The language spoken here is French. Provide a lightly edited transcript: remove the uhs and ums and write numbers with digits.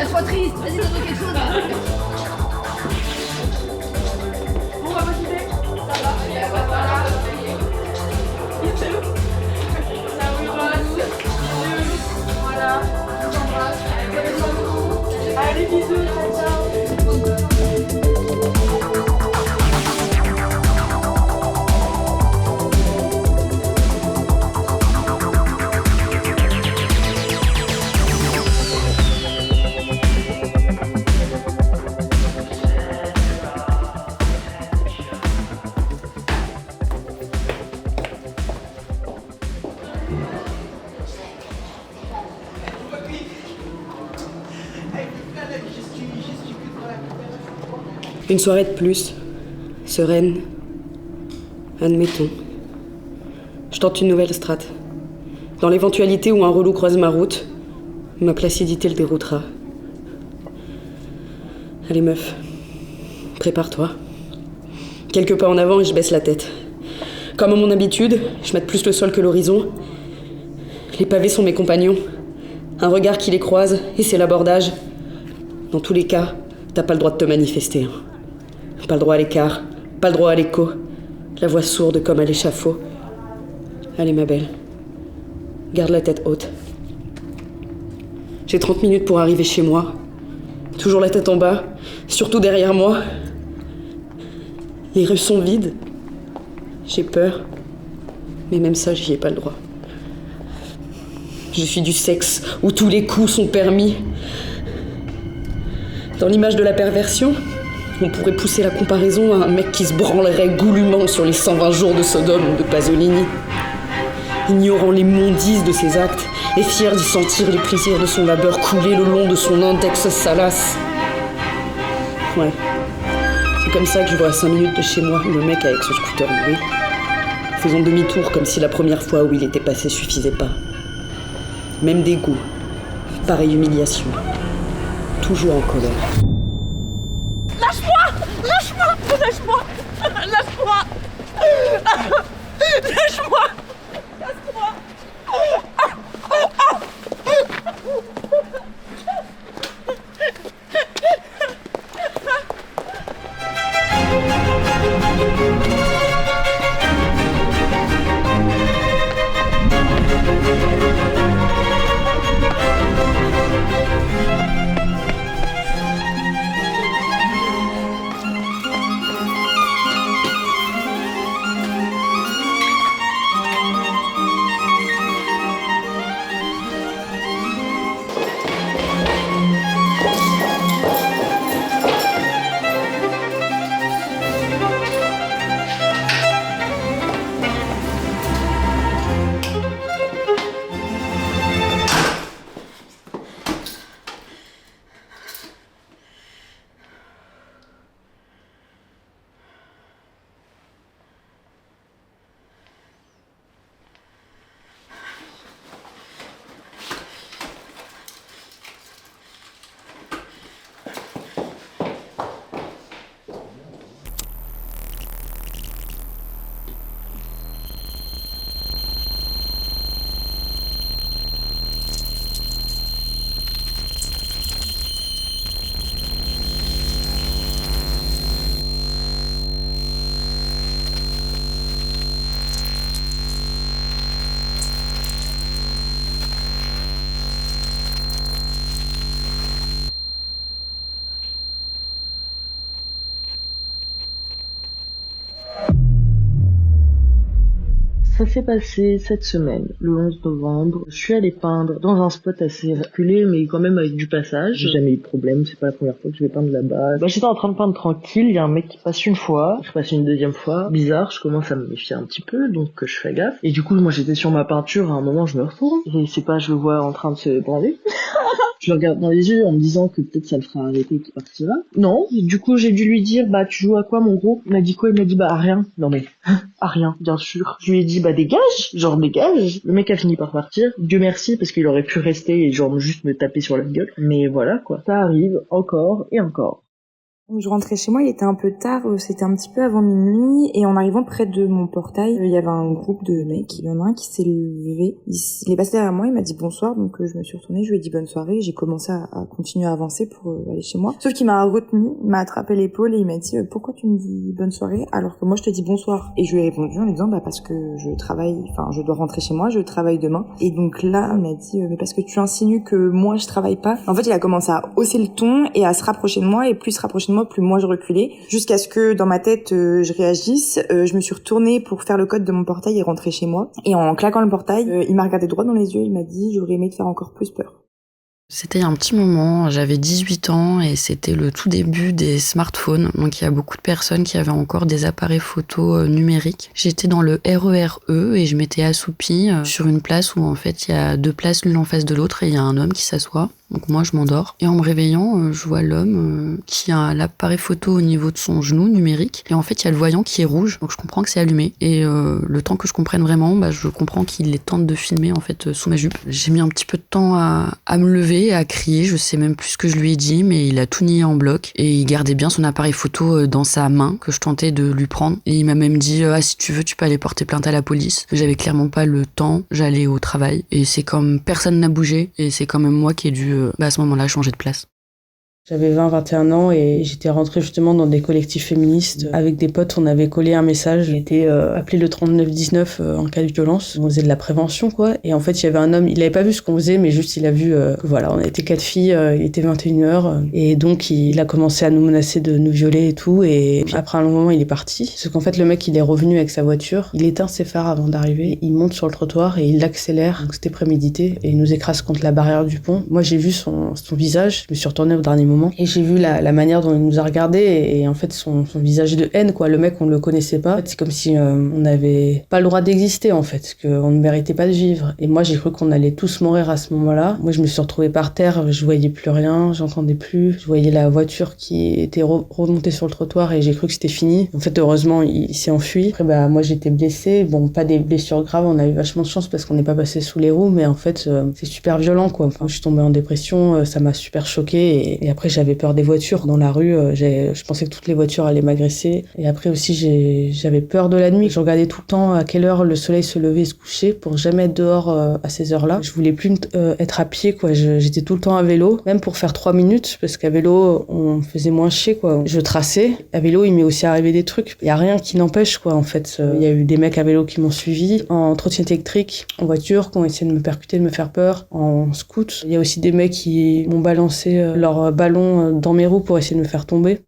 Ça soit triste, vas-y, donne-moi quelque chose là. Bon, va motiver. Ça va. Voilà. Ça vous embrasse. Voilà. Je vous embrasse. Allez, bisous. Ciao, ciao. Une soirée de plus, sereine, admettons. Je tente une nouvelle strate. Dans l'éventualité où un relou croise ma route, ma placidité le déroutera. Allez meuf, prépare-toi. Quelques pas en avant et je baisse la tête. Comme à mon habitude, je mate plus le sol que l'horizon. Les pavés sont mes compagnons. Un regard qui les croise et c'est l'abordage. Dans tous les cas, t'as pas le droit de te manifester. Pas le droit à l'écart, pas le droit à l'écho. La voix sourde comme à l'échafaud. Allez ma belle, garde la tête haute. J'ai 30 minutes pour arriver chez moi. Toujours la tête en bas, surtout derrière moi. Les rues sont vides. J'ai peur. Mais même ça, j'y ai pas le droit. Je suis du sexe où tous les coups sont permis. Dans l'image de la perversion, on pourrait pousser la comparaison à un mec qui se branlerait goulûment sur les 120 jours de Sodome ou de Pasolini. Ignorant les mondices de ses actes et fier d'y sentir les plaisirs de son labeur couler le long de son index salace. Ouais, c'est comme ça que je vois à 5 minutes de chez moi le mec avec son scooter loué, faisant demi-tour comme si la première fois où il était passé suffisait pas. Même dégoût, pareille humiliation, toujours en colère. Lâche-moi. Lâche-moi. Ça s'est passé cette semaine, le 11 novembre. Je suis allée peindre dans un spot assez reculé, mais quand même avec du passage. J'ai jamais eu de problème, c'est pas la première fois que je vais peindre là-bas. J'étais en train de peindre tranquille, il y a un mec qui passe une fois, je passe une deuxième fois. Bizarre, je commence à me méfier un petit peu, donc je fais gaffe. Et du coup, moi j'étais sur ma peinture, à un moment je me retourne, et c'est pas, je le vois en train de se branler. Je le regarde dans les yeux en me disant que peut-être ça le fera arrêter et qu'il partira. Non, du coup j'ai dû lui dire, tu joues à quoi mon gros? Il m'a dit quoi? Il m'a dit à rien. Non mais, à rien, bien sûr. Je lui ai dit dégage, genre dégage. Le mec a fini par partir. Dieu merci parce qu'il aurait pu rester et genre juste me taper sur la gueule. Mais voilà quoi, ça arrive encore et encore. Je rentrais chez moi, il était un peu tard, c'était un petit peu avant minuit, et en arrivant près de mon portail, il y avait un groupe de mecs. Il y en a un qui s'est levé, il est passé derrière moi, il m'a dit bonsoir, donc je me suis retournée, je lui ai dit bonne soirée, et j'ai commencé à continuer à avancer pour aller chez moi. Sauf qu'il m'a retenu, il m'a attrapé l'épaule et il m'a dit pourquoi tu me dis bonne soirée alors que moi je te dis bonsoir. Et je lui ai répondu en lui disant parce que je dois rentrer chez moi, je travaille demain. Et donc là, il m'a dit mais parce que tu insinues que moi je travaille pas. En fait, il a commencé à hausser le ton et à se rapprocher de moi, et plus il se rapprochait de moi, plus moi je reculais, jusqu'à ce que dans ma tête je réagisse. Je me suis retournée pour faire le code de mon portail et rentrer chez moi. Et en claquant le portail, il m'a regardé droit dans les yeux, il m'a dit j'aurais aimé te faire encore plus peur. C'était il y a un petit moment, j'avais 18 ans et c'était le tout début des smartphones. Donc il y a beaucoup de personnes qui avaient encore des appareils photo numériques. J'étais dans le RERE et je m'étais assoupie sur une place où en fait il y a 2 places l'une en face de l'autre et il y a un homme qui s'assoit. Donc moi je m'endors et en me réveillant je vois l'homme qui a l'appareil photo au niveau de son genou numérique et en fait il y a le voyant qui est rouge, donc je comprends que c'est allumé et le temps que je comprenne vraiment, je comprends qu'il est temps de filmer en fait sous ma jupe. J'ai mis un petit peu de temps à me lever, à crier, je sais même plus ce que je lui ai dit, mais il a tout nié en bloc et il gardait bien son appareil photo dans sa main que je tentais de lui prendre et il m'a même dit si tu veux tu peux aller porter plainte à la police. J'avais clairement pas le temps, j'allais au travail et c'est comme personne n'a bougé et c'est quand même moi qui ai dû à ce moment-là changer de place. J'avais 20-21 ans et j'étais rentrée justement dans des collectifs féministes. Avec des potes, on avait collé un message qui était appelé le 3919 en cas de violence. On faisait de la prévention, quoi. Et en fait, il y avait un homme, il avait pas vu ce qu'on faisait, mais juste il a vu que voilà, on était 4 filles, il était 21h. Et donc, il a commencé à nous menacer de nous violer et tout. Et puis, après un long moment, il est parti. Parce qu'en fait, le mec, il est revenu avec sa voiture. Il éteint ses phares avant d'arriver. Il monte sur le trottoir et il accélère. Donc, c'était prémédité. Et il nous écrase contre la barrière du pont. Moi, j'ai vu son visage. Je me suis retournée au dernier moment. Et j'ai vu la manière dont il nous a regardé et en fait son visage de haine, quoi. Le mec, on le connaissait pas. En fait, c'est comme si on n'avait pas le droit d'exister, en fait, qu'on ne méritait pas de vivre. Et moi, j'ai cru qu'on allait tous mourir à ce moment-là. Moi, je me suis retrouvée par terre, je voyais plus rien, j'entendais plus. Je voyais la voiture qui était remontée sur le trottoir et j'ai cru que c'était fini. En fait, heureusement, il s'est enfui. Après, moi, j'étais blessée. Bon, pas des blessures graves, on a eu vachement de chance parce qu'on n'est pas passé sous les roues, mais en fait, c'est super violent, quoi. Enfin, je suis tombée en dépression, ça m'a super choquée et après, j'avais peur des voitures dans la rue. Je pensais que toutes les voitures allaient m'agresser. Et après aussi, j'avais peur de la nuit. Je regardais tout le temps à quelle heure le soleil se levait et se couchait pour jamais être dehors à ces heures-là. Je voulais plus être à pied, quoi. J'étais tout le temps à vélo, même pour faire 3 minutes, parce qu'à vélo, on me faisait moins chier, quoi. Je traçais. À vélo, il m'est aussi arrivé des trucs. Il y a rien qui n'empêche, quoi, en fait. Il y a eu des mecs à vélo qui m'ont suivi, en trottinette électrique, en voiture, qui ont essayé de me percuter, de me faire peur, en scoot. Il y a aussi des mecs qui m'ont balancé leur ballon dans mes roues pour essayer de me faire tomber.